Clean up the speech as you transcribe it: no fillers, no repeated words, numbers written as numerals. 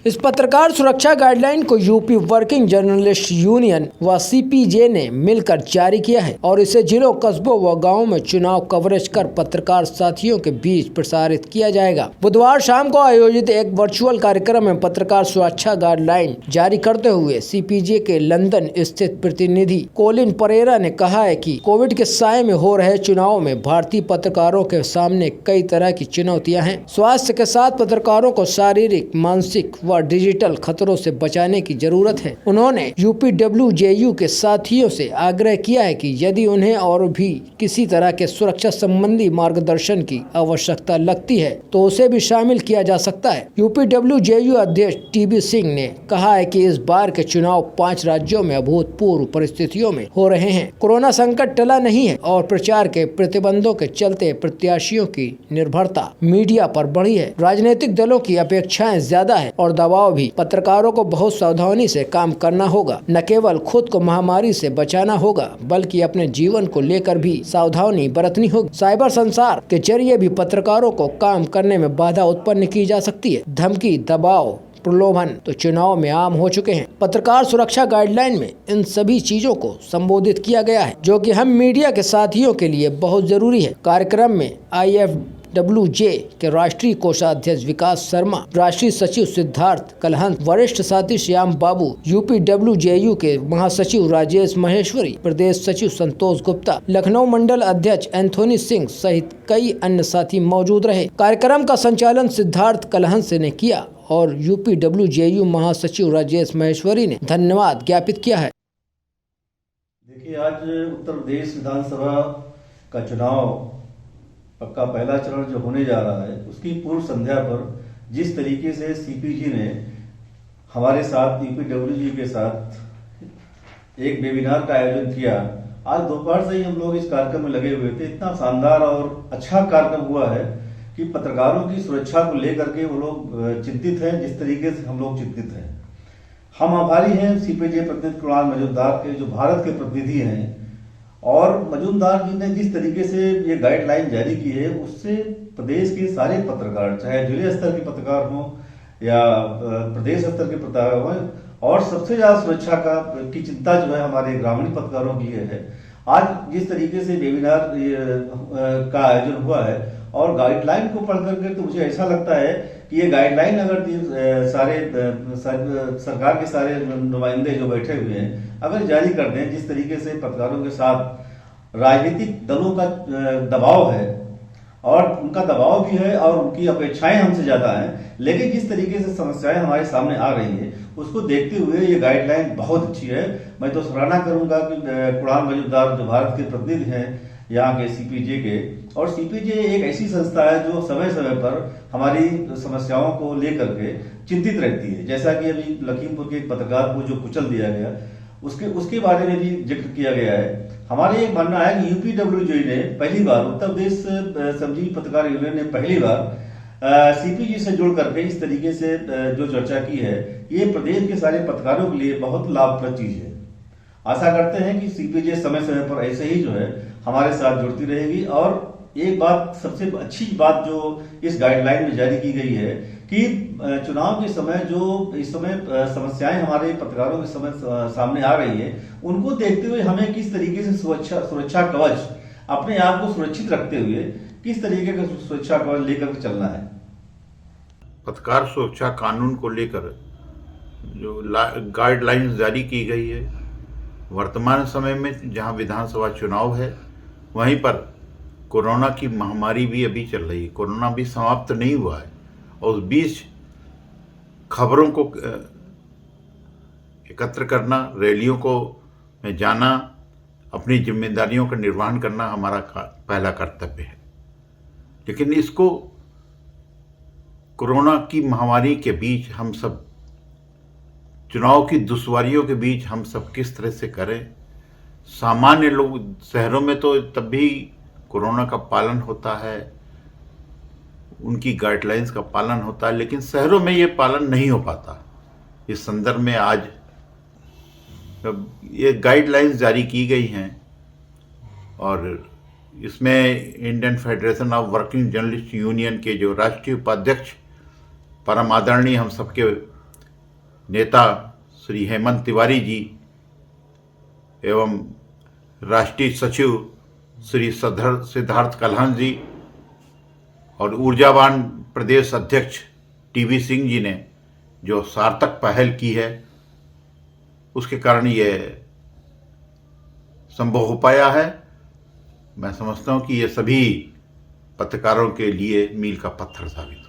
इस पत्रकार सुरक्षा गाइडलाइन को यूपी वर्किंग जर्नलिस्ट यूनियन व सीपीजे ने मिलकर जारी किया है और इसे जिलों, कस्बों व गांवों में चुनाव कवरेज कर पत्रकार साथियों के बीच प्रसारित किया जाएगा। बुधवार शाम को आयोजित एक वर्चुअल कार्यक्रम में पत्रकार सुरक्षा गाइडलाइन जारी करते हुए सीपीजे के लंदन स्थित प्रतिनिधि कोलिन परेरा ने कहा है कि कोविड के साये में हो रहे चुनाव में भारतीय पत्रकारों के सामने कई तरह की चुनौतियाँ हैं। स्वास्थ्य के साथ पत्रकारों को शारीरिक, मानसिक व डिजिटल खतरों से बचाने की जरूरत है। उन्होंने यूपीडब्ल्यूजेयू के साथियों से आग्रह किया है कि यदि उन्हें और भी किसी तरह के सुरक्षा संबंधी मार्गदर्शन की आवश्यकता लगती है तो उसे भी शामिल किया जा सकता है। यूपीडब्ल्यूजेयू अध्यक्ष टीबी सिंह ने कहा है कि इस बार के चुनाव 5 राज्यों में अभूतपूर्व परिस्थितियों में हो रहे हैं। कोरोना संकट टला नहीं है और प्रचार के प्रतिबंधों के चलते प्रत्याशियों की निर्भरता मीडिया पर बढ़ी है। राजनीतिक दलों की अपेक्षाएं ज्यादा है और दबाव भी। पत्रकारों को बहुत सावधानी से काम करना होगा। न केवल खुद को महामारी से बचाना होगा बल्कि अपने जीवन को लेकर भी सावधानी बरतनी होगी। साइबर संसार के जरिए भी पत्रकारों को काम करने में बाधा उत्पन्न की जा सकती है। धमकी, दबाव, प्रलोभन तो चुनाव में आम हो चुके हैं। पत्रकार सुरक्षा गाइडलाइन में इन सभी चीजों को संबोधित किया गया है जो कि हम मीडिया के साथियों के लिए बहुत जरूरी है। कार्यक्रम में IFWJ के राष्ट्रीय कोषाध्यक्ष विकास शर्मा, राष्ट्रीय सचिव सिद्धार्थ कलहंस, वरिष्ठ साथी श्याम बाबू, यूपीडब्ल्यूजेयू के महासचिव राजेश महेश्वरी, प्रदेश सचिव संतोष गुप्ता, लखनऊ मंडल अध्यक्ष एंथोनी सिंह सहित कई अन्य साथी मौजूद रहे। कार्यक्रम का संचालन सिद्धार्थ कलहंस ने किया और यूपीडब्ल्यूजेयू महासचिव राजेश महेश्वरी ने धन्यवाद ज्ञापित किया है। देखिए, आज उत्तर प्रदेश विधानसभा का चुनाव का पहला चरण जो होने जा रहा है उसकी पूर्व संध्या पर जिस तरीके से सीपीजी ने हमारे साथ, यूपीडब्ल्यूजी के साथ एक वेबिनार का आयोजन किया, आज दोपहर से ही हम लोग इस कार्यक्रम में लगे हुए थे। इतना शानदार और अच्छा कार्यक्रम हुआ है कि पत्रकारों की सुरक्षा को लेकर के वो लोग चिंतित हैं, जिस तरीके से हम लोग चिंतित हैं। हम आभारी हैं सीपीजे प्रतिनिधि कुणाल मजूमदार के, जो भारत के प्रतिनिधि हैं, और मजूमदार जी ने जिस तरीके से ये गाइडलाइन जारी की है उससे प्रदेश के सारे पत्रकार, चाहे जिले स्तर के पत्रकार हों या प्रदेश स्तर के पत्रकार हों, और सबसे ज्यादा सुरक्षा की चिंता जो है हमारे ग्रामीण पत्रकारों की है। आज जिस तरीके से वेबिनार का आयोजन हुआ है और गाइडलाइन को पढ़ करके तो मुझे ऐसा लगता है कि ये गाइडलाइन अगर सारे सरकार के सारे नुमाइंदे जो बैठे हुए हैं अगर जारी कर दें, जिस तरीके से पत्रकारों के साथ राजनीतिक दलों का दबाव है और उनका दबाव भी है और उनकी अपेक्षाएं हमसे ज्यादा हैं, लेकिन जिस तरीके से समस्याएं हमारे सामने आ रही है उसको देखते हुए ये गाइडलाइन बहुत अच्छी है। मैं तो सराहना करूंगा कि कुणाल मजूमदार जो भारत के प्रतिनिधि हैं यहाँ के सीपीजे के, और सीपीजे एक ऐसी संस्था है जो समय समय पर हमारी समस्याओं को लेकर के चिंतित रहती है। जैसा कि अभी लखीमपुर के एक पत्रकार को जो कुचल दिया गया उसके बारे में भी जिक्र किया गया है। हमारे एक मानना है कि यूपीडब्ल्यूजे ने पहली बार, उत्तर प्रदेश श्रमजीवी पत्रकार यूनियन ने पहली बार सीपीजी से जुड़ करके इस तरीके से जो चर्चा की है, ये प्रदेश के सारे पत्रकारों के लिए बहुत लाभप्रद चीज है। आशा करते हैं कि सीपीजे समय समय पर ऐसे ही जो है हमारे साथ जुड़ती रहेगी। और एक बात, सबसे अच्छी बात जो इस गाइडलाइन में जारी की गई है कि चुनाव के समय जो इस समय समस्याएं हमारे पत्रकारों के समय सामने आ रही है, उनको देखते हुए हमें किस तरीके से सुरक्षा कवच, अपने आप को सुरक्षित रखते हुए किस तरीके का सुरक्षा कवच लेकर चलना है। पत्रकार सुरक्षा कानून को लेकर जो गाइडलाइंस जारी की गई है, वर्तमान समय में जहां विधानसभा चुनाव है वहीं पर कोरोना की महामारी भी अभी चल रही है। कोरोना भी समाप्त नहीं हुआ है और उस बीच खबरों को एकत्र करना, रैलियों को में जाना, अपनी जिम्मेदारियों का निर्वहन करना हमारा पहला कर्तव्य है। लेकिन इसको कोरोना की महामारी के बीच हम सब, चुनाव की दुश्वारियों के बीच हम सब किस तरह से करें। सामान्य लोग, शहरों में तो तब भी कोरोना का पालन होता है, उनकी गाइडलाइंस का पालन होता है, लेकिन शहरों में ये पालन नहीं हो पाता। इस संदर्भ में आज ये गाइडलाइंस जारी की गई हैं और इसमें Indian federation of working journalist union के जो राष्ट्रीय उपाध्यक्ष परम आदरणीय हम सबके नेता श्री हेमंत तिवारी जी एवं राष्ट्रीय सचिव श्री सिद्धार्थ कल्हण जी और ऊर्जावान प्रदेश अध्यक्ष टीवी सिंह जी ने जो सार्थक पहल की है, उसके कारण ये संभव हो पाया है। मैं समझता हूँ कि ये सभी पत्रकारों के लिए मील का पत्थर साबित हो।